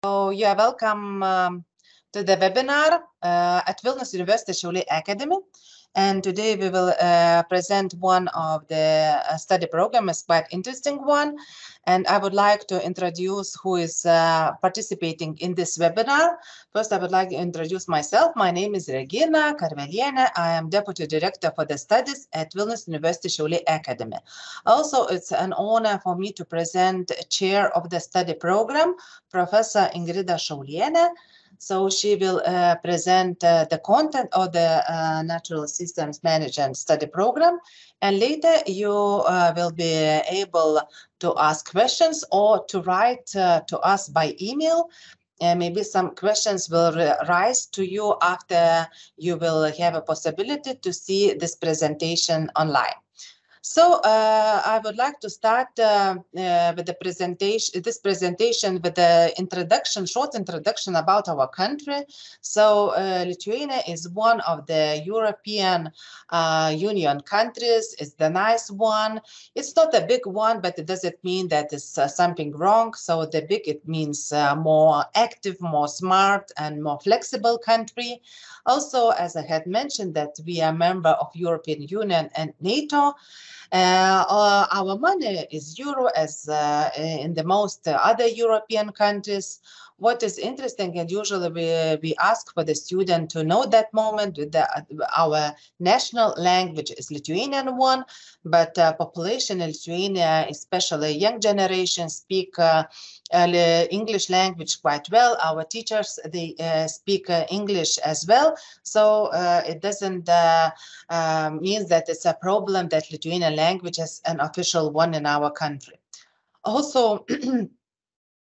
So you are welcome to the webinar at Vilnius University Šiauliai Academy. And today we will present one of the study program. It's quite interesting one. And I would like to introduce who is participating in this webinar. First, I would like to introduce myself. My name is Regina Karveliene. I am Deputy Director for the Studies at Vilnius University Šiauliai Academy. Also, it's an honor for me to present Chair of the Study Program, Professor Ingrida Šaulienė. So she will present the content of the Natural Systems Management Study Program. And later you will be able to ask questions or to write to us by email. And maybe some questions will rise to you after you will have a possibility to see this presentation online. So I would like to start with the presentation, with the introduction, short introduction about our country. So Lithuania is one of the European Union countries. It's the nice one. It's not a big one, but it doesn't mean that it's something wrong. So the big, it means more active, more smart, and more flexible country. Also, as I had mentioned, that we are a member of European Union and NATO. Our money is euro, as in the most other European countries. What is interesting, and usually we ask for the student to know that moment, our national language is Lithuanian one, but population in Lithuania, especially young generation, speak English language quite well. Our teachers, they speak English as well. So it doesn't mean that it's a problem that Lithuanian language is an official one in our country. Also,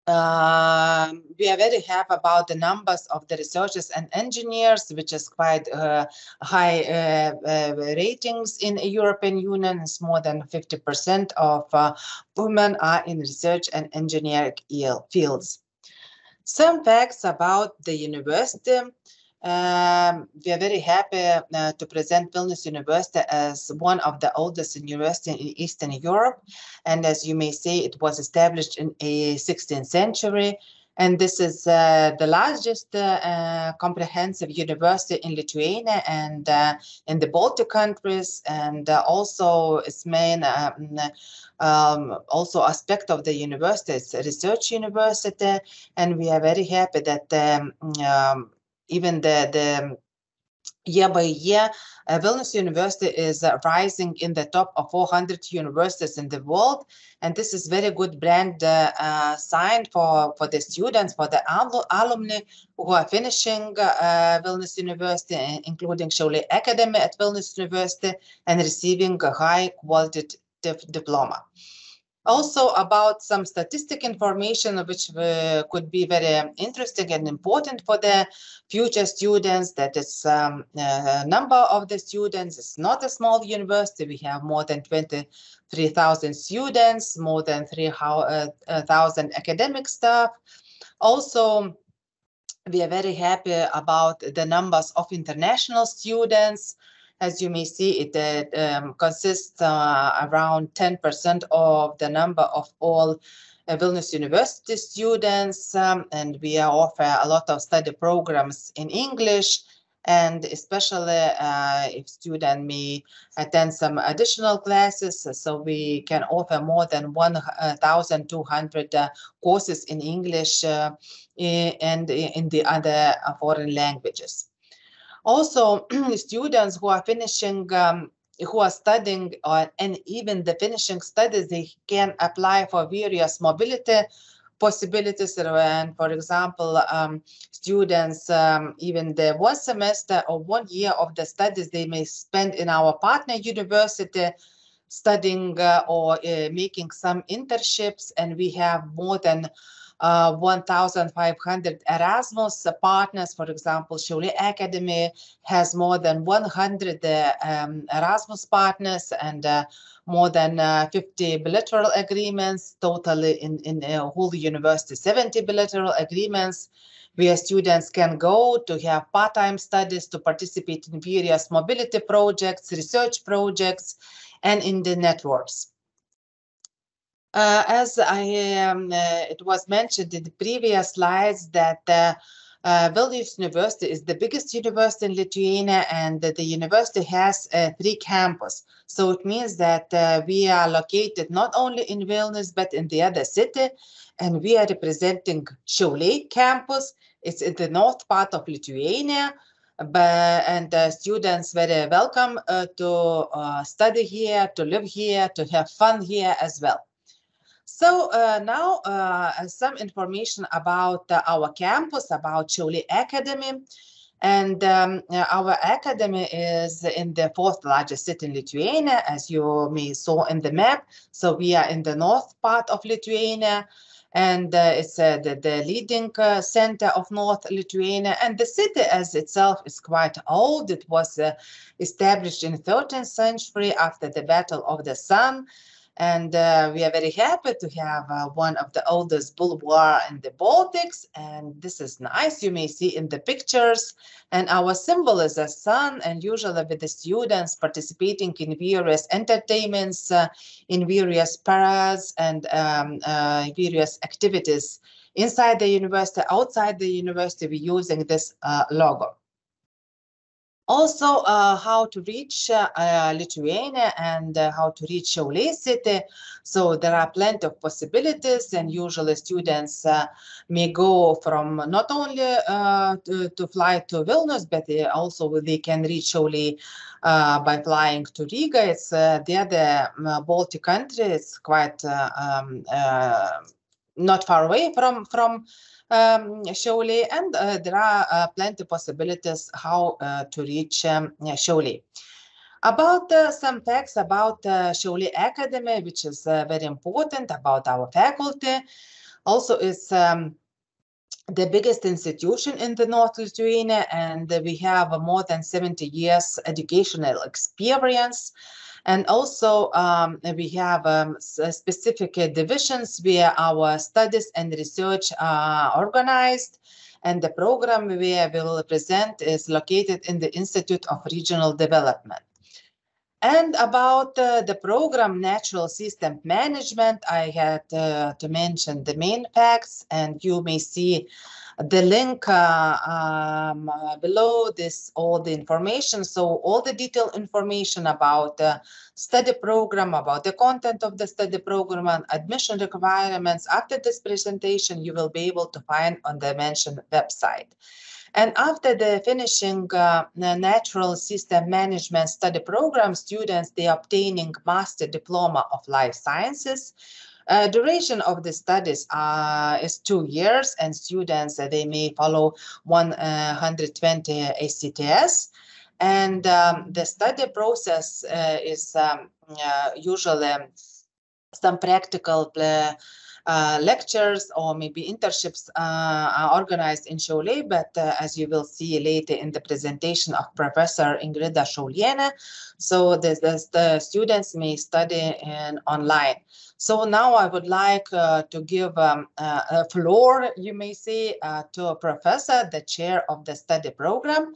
we are very happy about the numbers of the researchers and engineers, which is quite high ratings in the European Union. It's more than 50% of women are in research and engineering fields. Some facts about the university. We are very happy to present Vilnius University as one of the oldest universities in Eastern Europe. And as you may see, it was established in the 16th century. And this is the largest comprehensive university in Lithuania and in the Baltic countries. And also its main also aspect of the university is a research university. And we are very happy that even the year by year, Vilnius University is rising in the top of 400 universities in the world. And this is very good brand sign for the students, for the alumni who are finishing Vilnius University, including Šiauliai Academy at Vilnius University, and receiving a high quality diploma. Also about some statistic information which could be very interesting and important for the future students. That is number of the students. It's not a small university. We have more than 23,000 students, more than 3,000 academic staff. Also, we are very happy about the numbers of international students. As you may see, it consists around 10% of the number of all Vilnius University students, and we offer a lot of study programs in English, and especially if students may attend some additional classes, so we can offer more than 1,200 courses in English and in the other foreign languages. Also, students who are finishing, who are studying, and even the finishing studies, they can apply for various mobility possibilities. And for example, students, even the 1 semester or 1 year of the studies, they may spend in our partner university studying or making some internships. And we have more than 1,500 Erasmus partners. For example, Šiauliai Academy has more than 100 Erasmus partners and more than 50 bilateral agreements, totally in the whole university, 70 bilateral agreements, where students can go to have part-time studies, to participate in various mobility projects, research projects, and in the networks. As it was mentioned in the previous slides that Vilnius University is the biggest university in Lithuania, and the university has 3 campuses. So it means that we are located not only in Vilnius, but in the other city, and we are representing Šiauliai campus. It's in the north part of Lithuania, and students very welcome to study here, to live here, to have fun here as well. So now some information about our campus, about Šiauliai Academy. And our academy is in the 4th largest city in Lithuania, as you may saw in the map. So we are in the north part of Lithuania, and it's the leading center of North Lithuania. And the city as itself is quite old. It was established in the 13th century after the Battle of the Sun. And we are very happy to have one of the oldest boulevard in the Baltics. And this is nice, you may see in the pictures. And our symbol is a sun, and usually with the students participating in various entertainments, in various parades and various activities inside the university, outside the university, we're using this logo. Also, how to reach Lithuania and how to reach Šiauliai City. So there are plenty of possibilities, and usually students may go from not only to fly to Vilnius, but also they can reach Šiauliai by flying to Riga. It's the other Baltic country. It's quite not far away from Šiauliai, and there are plenty of possibilities how to reach Šiauliai. About some facts about Šiauliai Academy, which is very important, about our faculty. Also, it's the biggest institution in the North Lithuania, and we have more than 70 years educational experience. And also we have specific divisions where our studies and research are organized. And the program we will present is located in the Institute of Regional Development. And about the program Natural System Management, I had to mention the main facts, and you may see the link below this, all the information. So all the detailed information about the study program, about the content of the study program and admission requirements after this presentation, you will be able to find on the mentioned website. And after the finishing the Natural System Management study program, students, they are obtaining Master Diploma of Life Sciences. Duration of the studies is 2 years, and students, they may follow 120 ACTS. And the study process is usually some practical lectures or maybe internships are organized in Šiauliai, but as you will see later in the presentation of Professor Ingrida Šiaulienė, so the students may study online. So now I would like to give a floor, you may say, to a professor, the chair of the study program.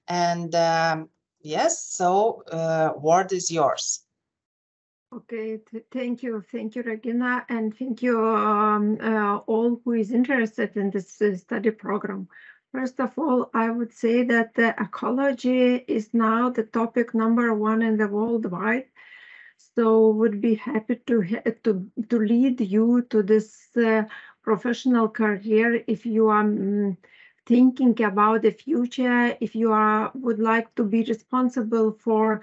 And yes, so word is yours. Okay, thank you, Regina, and thank you all who is interested in this study program. First of all, I would say that ecology is now the topic #1 in the worldwide. So would be happy to lead you to this professional career if you are thinking about the future, if you would like to be responsible for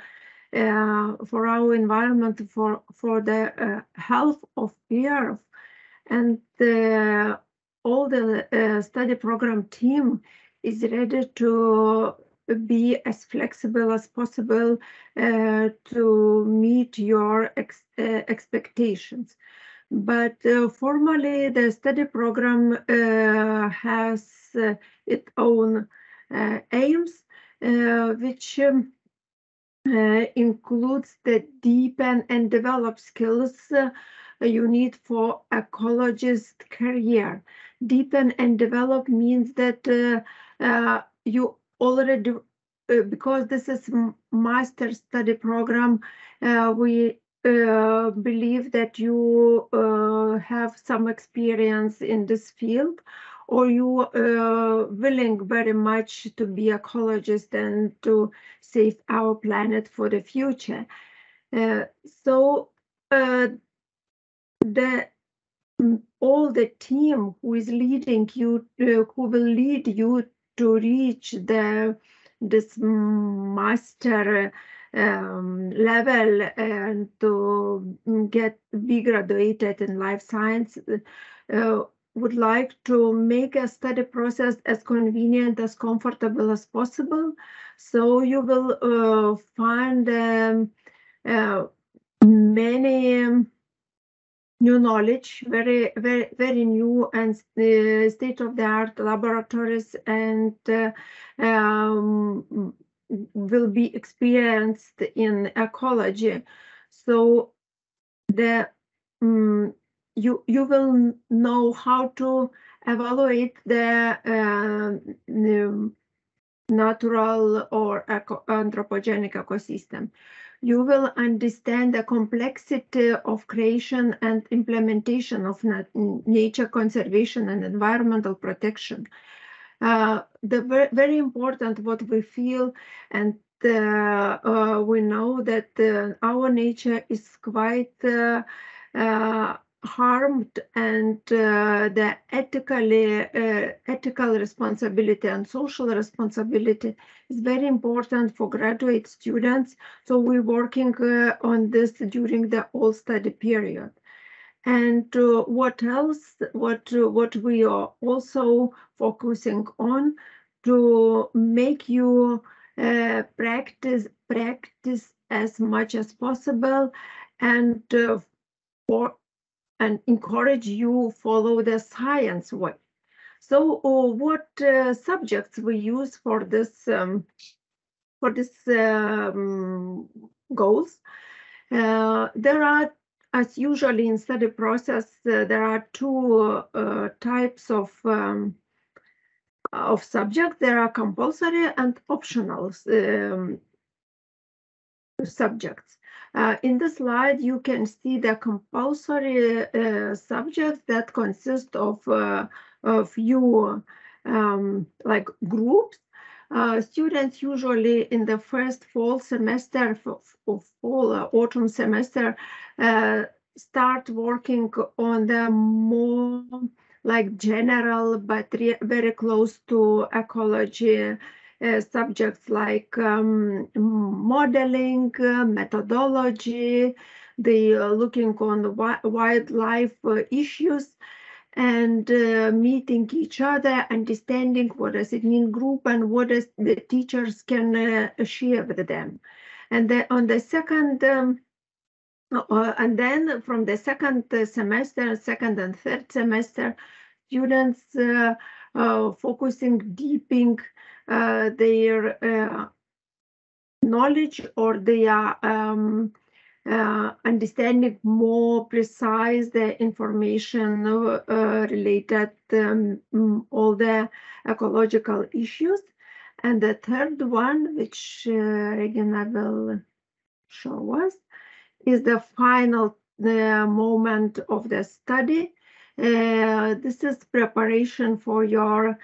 our environment, for the health of the earth. And all the study program team is ready to be as flexible as possible to meet your expectations. But formally, the study program has its own aims, which includes the deepen and develop skills you need for ecologist career. Deepen and develop means that you already, because this is master study program, we believe that you have some experience in this field, or you willing very much to be ecologist and to save our planet for the future. So all the team who is leading you, who will lead you to reach this master level and to be graduated in life science, would like to make a study process as convenient, as comfortable as possible. So you will find many new knowledge, very new and state-of-the-art laboratories, and will be experienced in ecology. So you will know how to evaluate the natural or anthropogenic ecosystem. You will understand the complexity of creation and implementation of nature conservation and environmental protection. Very important what we feel, and we know that our nature is quite harmed, and the ethical responsibility and social responsibility is very important for graduate students. So we're working on this during the whole study period. And what else? What we are also focusing on to make you practice as much as possible, and encourage you follow the science way. So what subjects we use for this goals? There are, as usually in study process, there are two types of subjects. There are compulsory and optional subjects. In the slide, you can see the compulsory subjects that consist of few like groups. Students usually in the first fall semester, autumn semester, start working on the more like general but very close to ecology subjects like modeling, methodology. They are looking on wildlife issues and meeting each other, understanding what does it mean group and what is the teachers can share with them. And then on the second, and then from the second semester, second and third semester, students focusing deepening their knowledge, or their understanding more precise the information related all the ecological issues. And the third one, which Regina will show us, is the final moment of the study. This is preparation for your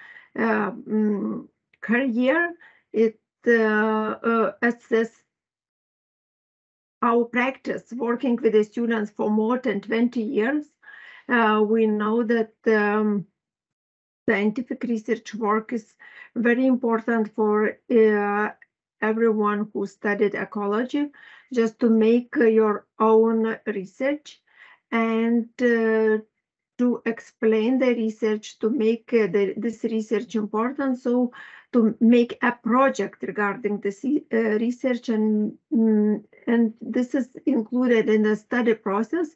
career. It assesses our practice working with the students for more than 20 years. We know that scientific research work is very important for everyone who studied ecology, just to make your own research and to explain the research, to make this research important. So to make a project regarding this research, and this is included in the study process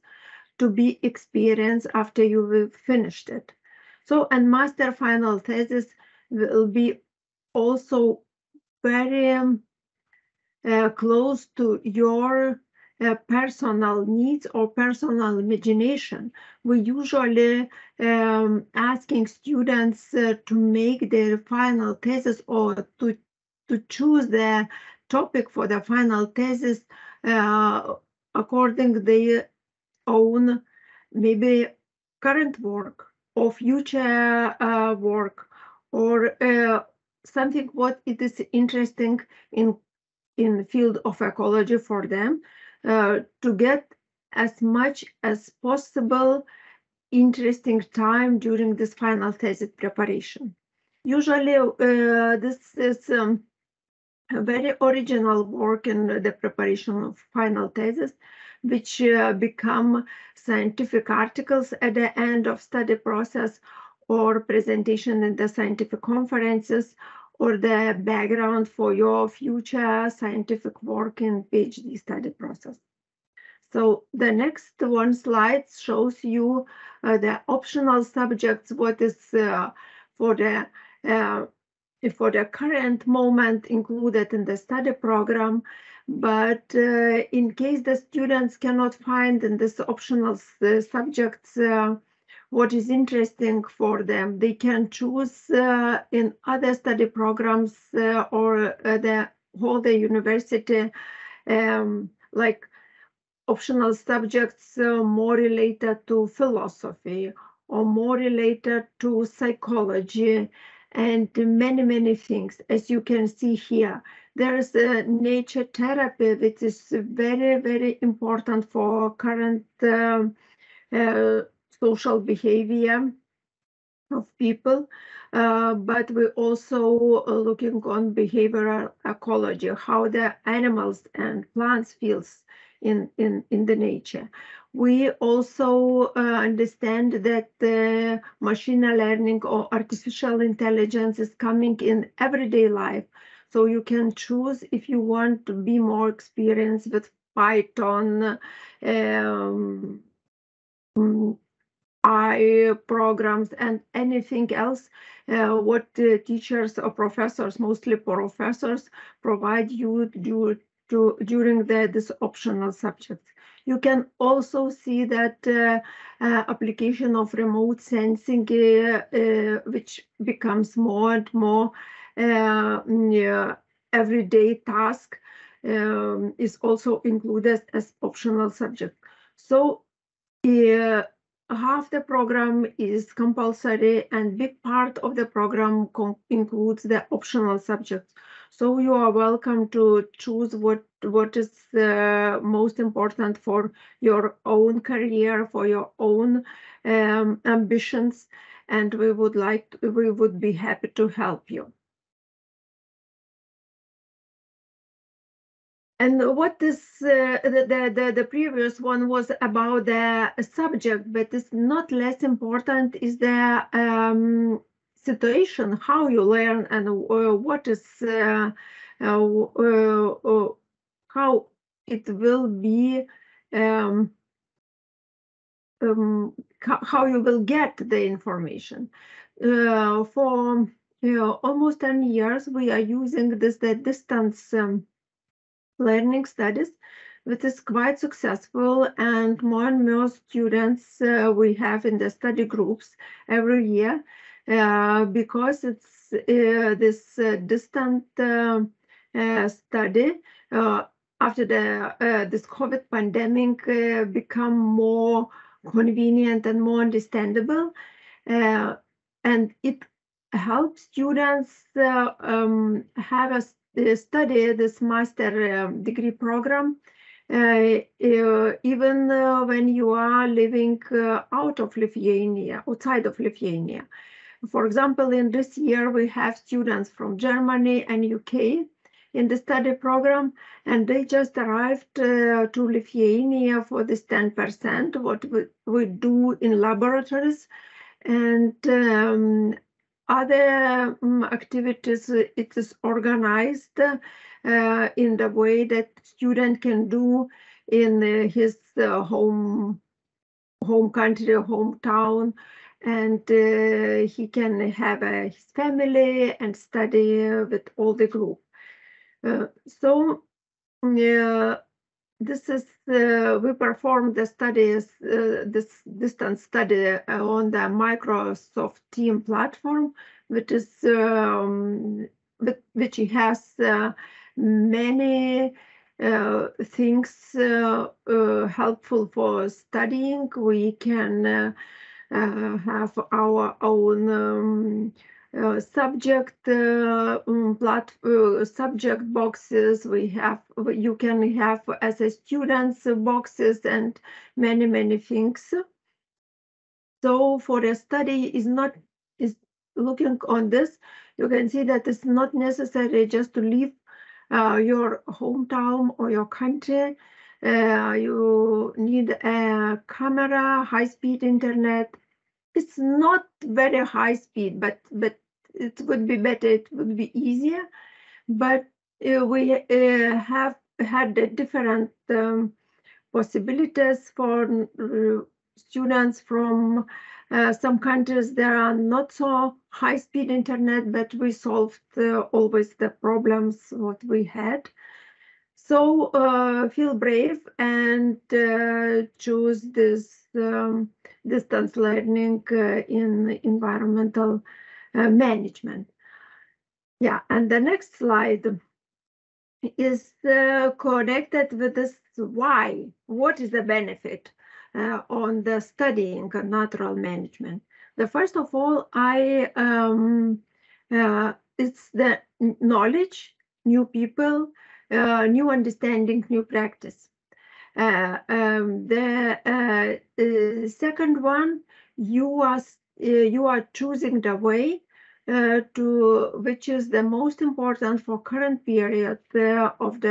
to be experienced after you finished it. So, and master final thesis will be also very close to your personal needs or personal imagination. We usually asking students to make their final thesis, or to choose the topic for the final thesis according their own maybe current work or future work, or something what it is interesting in the field of ecology for them, to get as much as possible interesting time during this final thesis preparation. Usually this is a very original work in the preparation of final thesis, which become scientific articles at the end of study process, or presentation in the scientific conferences, or the background for your future scientific work in PhD study process. So the next one slide shows you the optional subjects, what is for the current moment included in the study program. But in case the students cannot find in this optional subjects what is interesting for them, they can choose in other study programs or the whole university, like optional subjects more related to philosophy or more related to psychology, and many things. As you can see here, there is a nature therapy, which is very important for current social behavior of people, but we're also looking on behavioral ecology, how the animals and plants feels in the nature. We also understand that machine learning or artificial intelligence is coming in everyday life. So you can choose if you want to be more experienced with Python, AI programs, and anything else what teachers or professors, mostly professors, provide you during this optional subject. You can also see that application of remote sensing, which becomes more and more everyday task, is also included as optional subject. So half the program is compulsory, and big part of the program includes the optional subjects. So you are welcome to choose what is most important for your own career, for your own ambitions, and we would be happy to help you. And what is the previous one was about the subject, but it's not less important is the situation, how you learn, and what is how it will be, how you will get the information. For almost 10 years, we are using the distance learning studies, which is quite successful, and more students we have in the study groups every year, because it's this distant study after this COVID pandemic become more convenient and more understandable, and it helps students have a study this master degree program, even when you are living outside of Lithuania. For example, in this year, we have students from Germany and UK in the study program, and they just arrived to Lithuania for this 10%, what we do in laboratories, and other activities. It is organized in the way that student can do in his home country, hometown, and he can have his family and study with all the group. So this is we performed the studies, this distance study on the Microsoft Team platform, which is which has many things helpful for studying. We can have our own subject subject boxes. You can have as a students boxes and many things. So for the study is looking on this, you can see that it's not necessary just to leave your hometown or your country. You need a camera, high-speed internet. It's not very high speed, but it would be better. It would be easier. But we have had different possibilities for students from some countries. There are not so high-speed internet, but we solved always the problems what we had. So feel brave and choose this distance learning in environmental management. Yeah, and the next slide is connected with this why. What is the benefit on the studying natural management? The first of all, it's the knowledge, new people, new understanding, new practice. The second one, you are choosing the way to which is the most important for current period of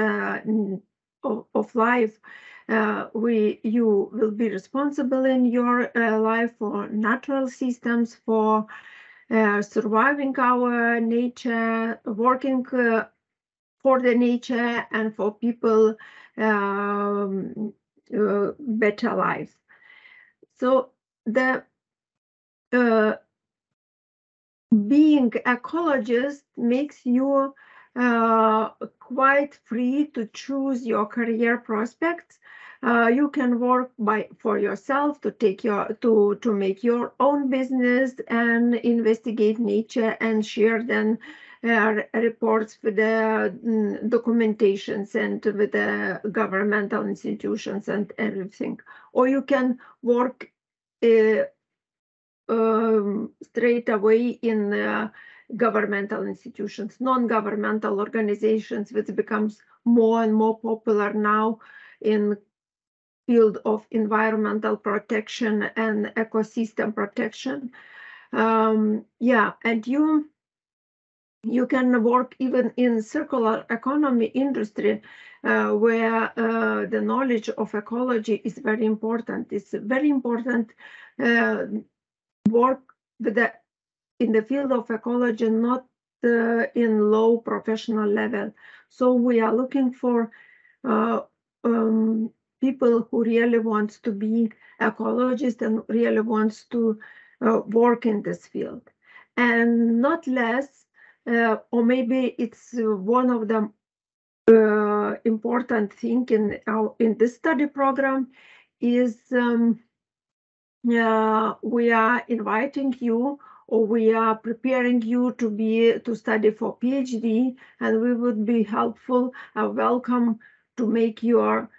life. You will be responsible in your life for natural systems, for surviving our nature, working for the nature, and for people better life. So the being ecologist makes you quite free to choose your career prospects. You can work for yourself to make your own business and investigate nature and share then reports with the documentations and with the governmental institutions and everything. Or you can work straight away in governmental institutions, non-governmental organizations, which becomes more and more popular now in field of environmental protection and ecosystem protection. Yeah, and you can work even in circular economy industry, where the knowledge of ecology is very important. It's very important work with in the field of ecology, not in low professional level. So we are looking for people who really wants to be ecologists and really wants to work in this field. And not less, or maybe it's one of the important thing in this study program is we are inviting you, or we are preparing you to study for PhD, and we would be helpful, welcome to make your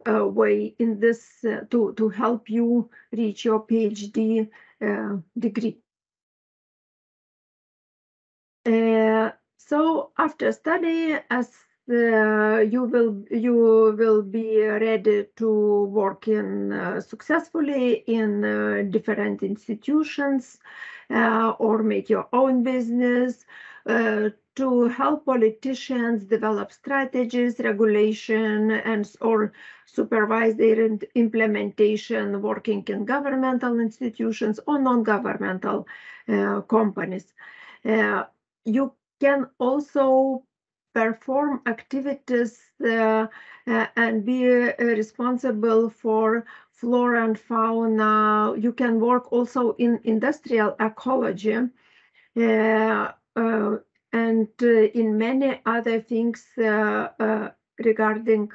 way in this to help you reach your PhD degree. So after study, as you will be ready to work in successfully in different institutions, or make your own business, to help politicians develop strategies, regulation, and or supervise their implementation, working in governmental institutions or non-governmental companies. You can also perform activities and be responsible for flora and fauna. You can work also in industrial ecology and in many other things regarding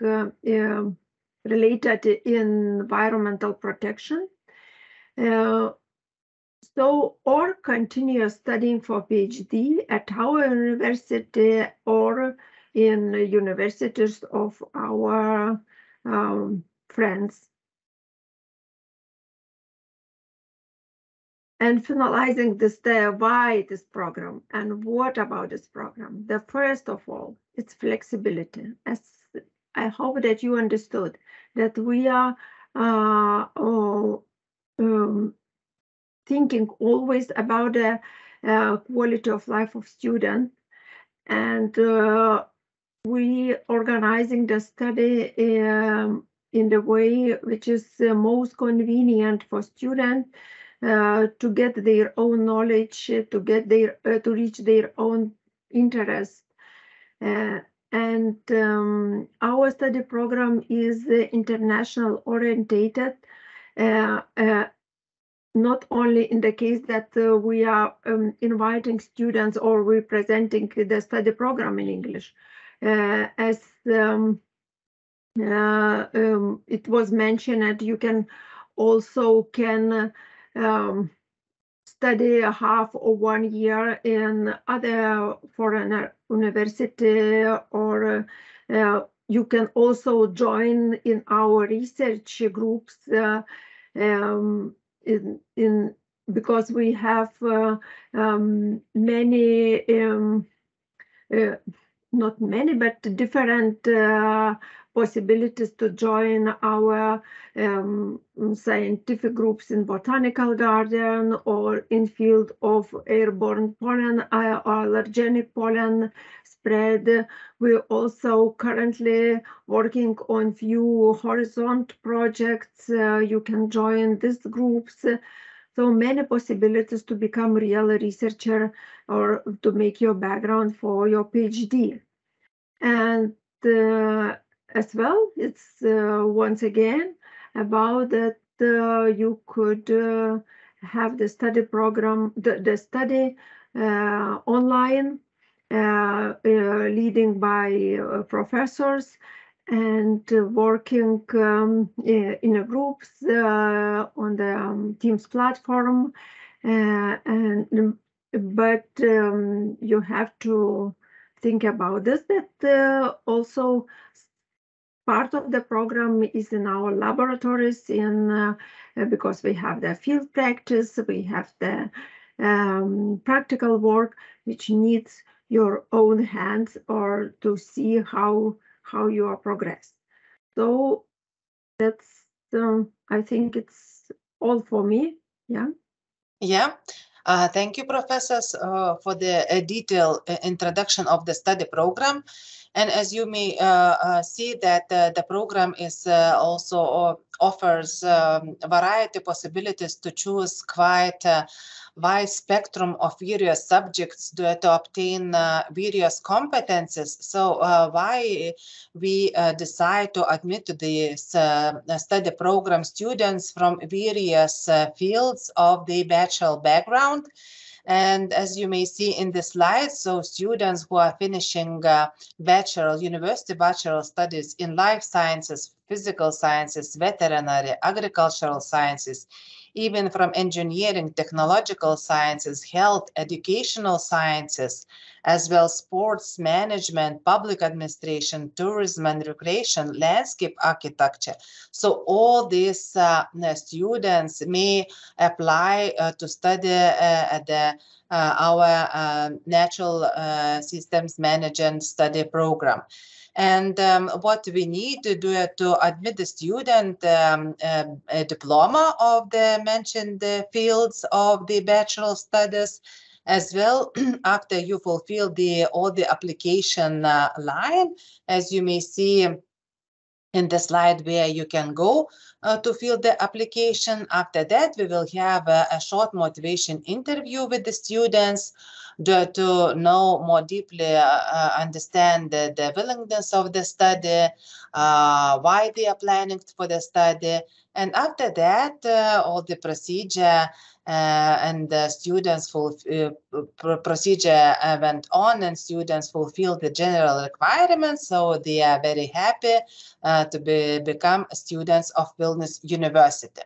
related environmental protection. So, or continue studying for PhD at our university, or in universities of our friends. And finalizing this day, why this program and what about this program? The first of all, it's flexibility. As I hope that you understood that we are thinking always about the quality of life of students, and we organizing the study in the way which is most convenient for students to get their own knowledge, to get their to reach their own interest. And our study program is international orientated, not only in the case that we are inviting students or we're presenting the study program in English. As it was mentioned, that you can also study a half or 1 year in other foreign university, or you can also join in our research groups because we have many not many, but different possibilities to join our scientific groups in botanical garden or in field of airborne pollen or allergenic pollen spread. We're also currently working on few horizontal projects. You can join these groups. So many possibilities to become real researcher or to make your background for your PhD. And as well, it's once again about that you could have the study program, the study online, leading by professors, and working in a groups on the Teams platform. But you have to think about this, that also part of the program is in our laboratories, because we have the field practice, we have the practical work, which needs your own hands or to see how you are progress. So that's I think it's all for me. Yeah. Yeah. Thank you, professors, for the detailed introduction of the study program. And as you may see that the program is also offers variety possibilities to choose quite wide spectrum of various subjects to obtain various competences. So why we decide to admit to this study program students from various fields of the bachelor background. And as you may see in the slide, so students who are finishing university bachelor studies in life sciences, physical sciences, veterinary, agricultural sciences, even from engineering, technological sciences, health, educational sciences, as well sports management, public administration, tourism and recreation, landscape architecture. So all these students may apply to study at our natural systems management study program. And what we need to do to admit the student a diploma of the mentioned fields of the bachelor studies, as well after you fulfill all the application line, as you may see in the slide where you can go to fill the application. After that, we will have a short motivation interview with the students to know more deeply, understand the willingness of the study, why they are planning for the study. And after that, all the procedure and the students procedure went on, and students fulfilled the general requirements. So they are very happy to become students of Vilnius University.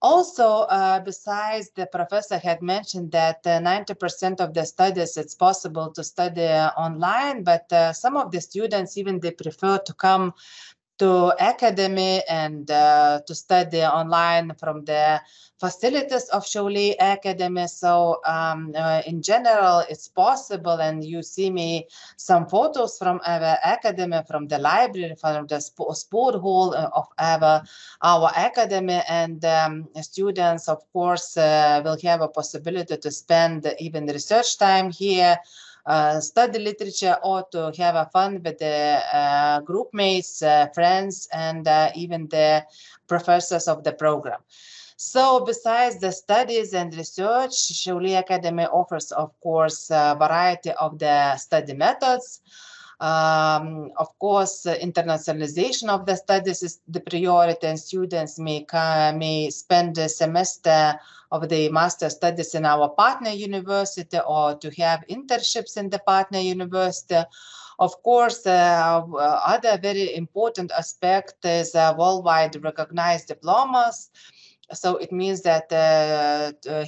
Also, besides, the professor had mentioned that 90% of the studies, it's possible to study online, but some of the students, even they prefer to come to academy and to study online from the facilities of Šiauliai Academy. So in general, it's possible, and you see me some photos from our academy, from the library, from the sport hall of our academy, and students, of course, will have a possibility to spend even research time here, study literature, or to have a fun with the group mates, friends, and even the professors of the program. So besides the studies and research, Šiauliai Academy offers, of course, a variety of the study methods. Of course, internationalization of the studies is the priority, and students may spend the semester of the master studies in our partner university, or to have internships in the partner university. Of course, other very important aspect is worldwide recognized diplomas. So it means that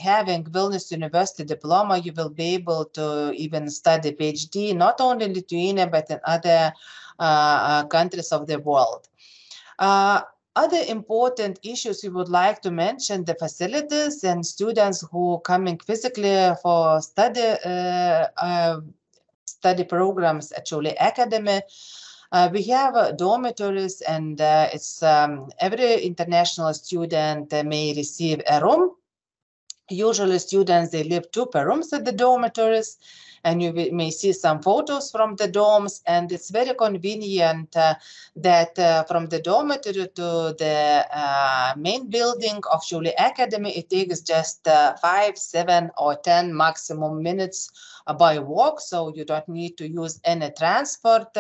having Vilnius University diploma, you will be able to even study PhD, not only in Lithuania, but in other countries of the world. Other important issues we would like to mention: the facilities and students who coming physically for study programs at Šiauliai Academy. We have dormitories, and it's every international student may receive a room. Usually students, they live 2 per rooms at the dormitories, and you may see some photos from the dorms, and it's very convenient that from the dormitory to the main building of Šiauliai Academy, it takes just 5, 7, or 10 maximum minutes by walk, so you don't need to use any transport,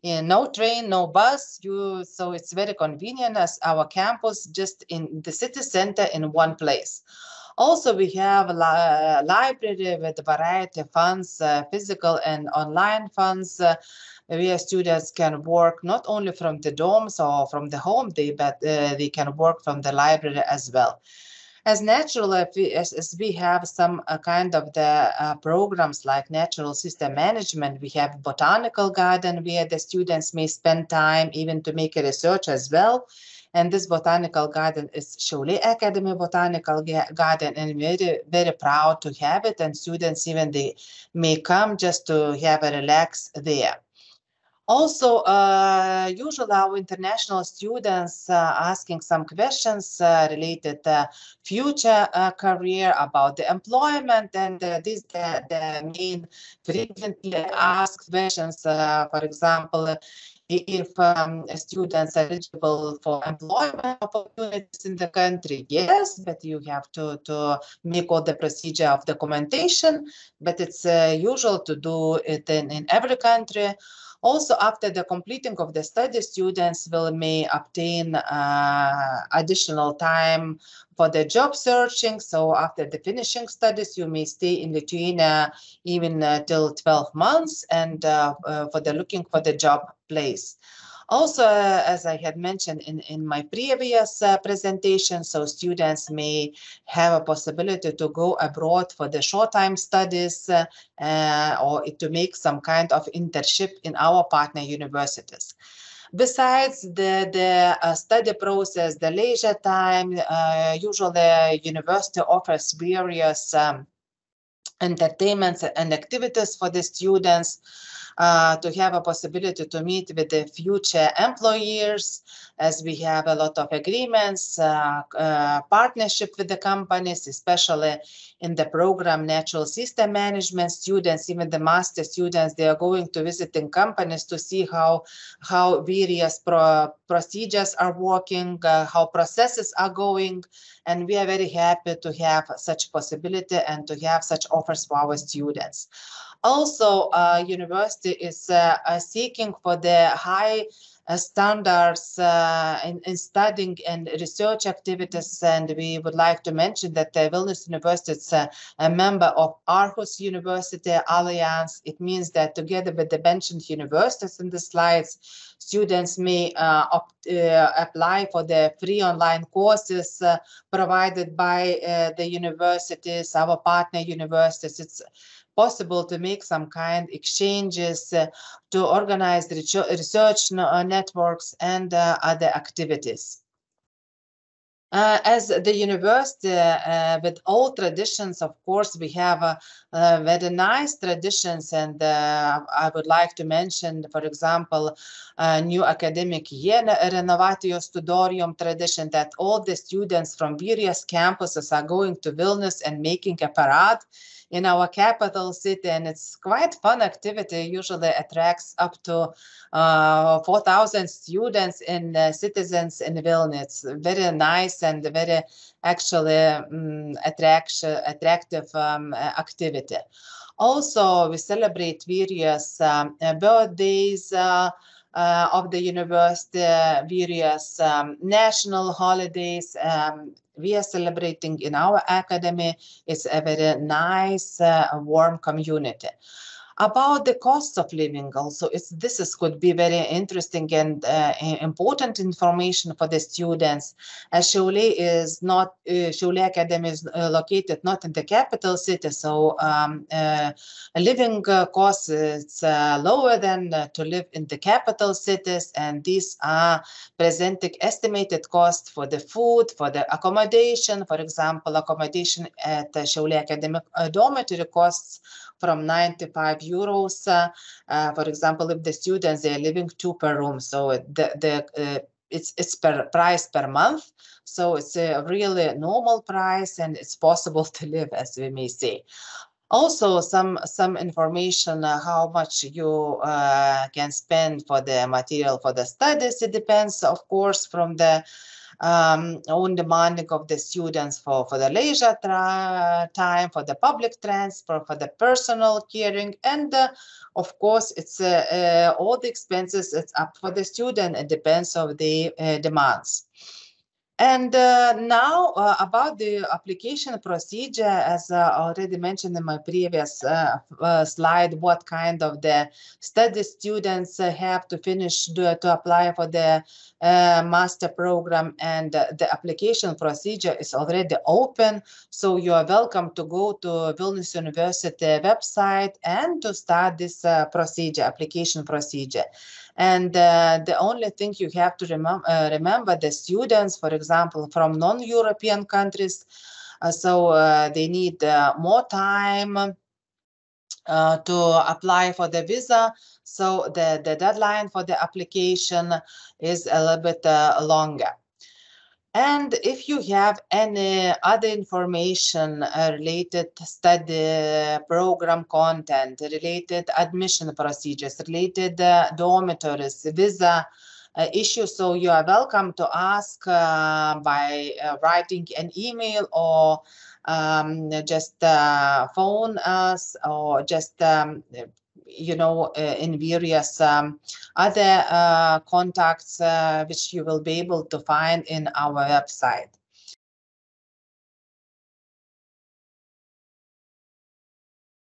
no train, no bus. So it's very convenient, as our campus just in the city center in one place. Also, we have a library with a variety of funds, physical and online funds, where students can work not only from the dorms or from the home, but they can work from the library as well. As natural, as we have some kind of the programs like natural system management, we have botanical garden where the students may spend time even to make a research as well. And this botanical garden is Šiauliai Academy Botanical Garden, and very, very proud to have it. And students even they may come just to have a relax there. Also, usually our international students asking some questions related to future career, about the employment, and these the main frequently asked questions. For example, if students are eligible for employment opportunities in the country, yes, but you have to make all the procedure of documentation, but it's usual to do it in every country. Also, after the completing of the study, students may obtain additional time for the job searching. So after the finishing studies, you may stay in Lithuania even till 12 months and for the looking for the job place. Also, as I had mentioned in my previous presentation, so students may have a possibility to go abroad for the short-time studies or to make some kind of internship in our partner universities. Besides the study process, the leisure time, usually university offers various entertainments and activities for the students. To have a possibility to meet with the future employers, as we have a lot of agreements, partnership with the companies, especially in the program Natural System Management. Students, even the master students, they are going to visiting companies to see how various procedures are working, how processes are going, and we are very happy to have such possibility and to have such offers for our students. Also, university is seeking for the high standards in studying and research activities, and we would like to mention that Vilnius University is a member of Aarhus University Alliance. It means that together with the mentioned universities in the slides, students may apply for the free online courses provided by the universities, our partner universities. It's possible to make some kind exchanges, to organize research networks and other activities. As the university, with all traditions, of course, we have very nice traditions, and I would like to mention, for example, new academic year Renovatio Studorium tradition, that all the students from various campuses are going to Vilnius and making a parade in our capital city, and it's quite fun activity. Usually attracts up to 4,000 students and citizens in Vilnius. It's very nice and very actually attractive activity. Also, we celebrate various birthdays of the university, various national holidays. We are celebrating in our academy. It's a very nice, warm community. About the cost of living also, this could be very interesting and important information for the students. As Šiauliai is not, Šiauliai Academy is located not in the capital city, so living costs is lower than to live in the capital cities, and these are presenting estimated costs for the food, for the accommodation. For example, accommodation at the Šiauliai Academic dormitory costs from 95 euros. For example, if the students, they are living 2 per room, so it's per price per month. So it's a really normal price, and it's possible to live, as we may say. Also, some information how much you can spend for the material for the studies. It depends, of course, from the own demanding of the students for the leisure time, for the public transport, for the personal caring, and of course, it's all the expenses. It's up for the student. It depends on the demands. And now about the application procedure, as already mentioned in my previous slide, what kind of the study students have to finish to apply for the master program, and the application procedure is already open. So you are welcome to go to Vilnius University website and to start this procedure, application procedure. And the only thing you have to remember, the students, for example, from non-European countries, so they need more time to apply for the visa. So the deadline for the application is a little bit longer. And if you have any other information related study program content, related admission procedures, related dormitories, visa issues, so you are welcome to ask by writing an email, or just phone us, or just in various other contacts which you will be able to find in our website.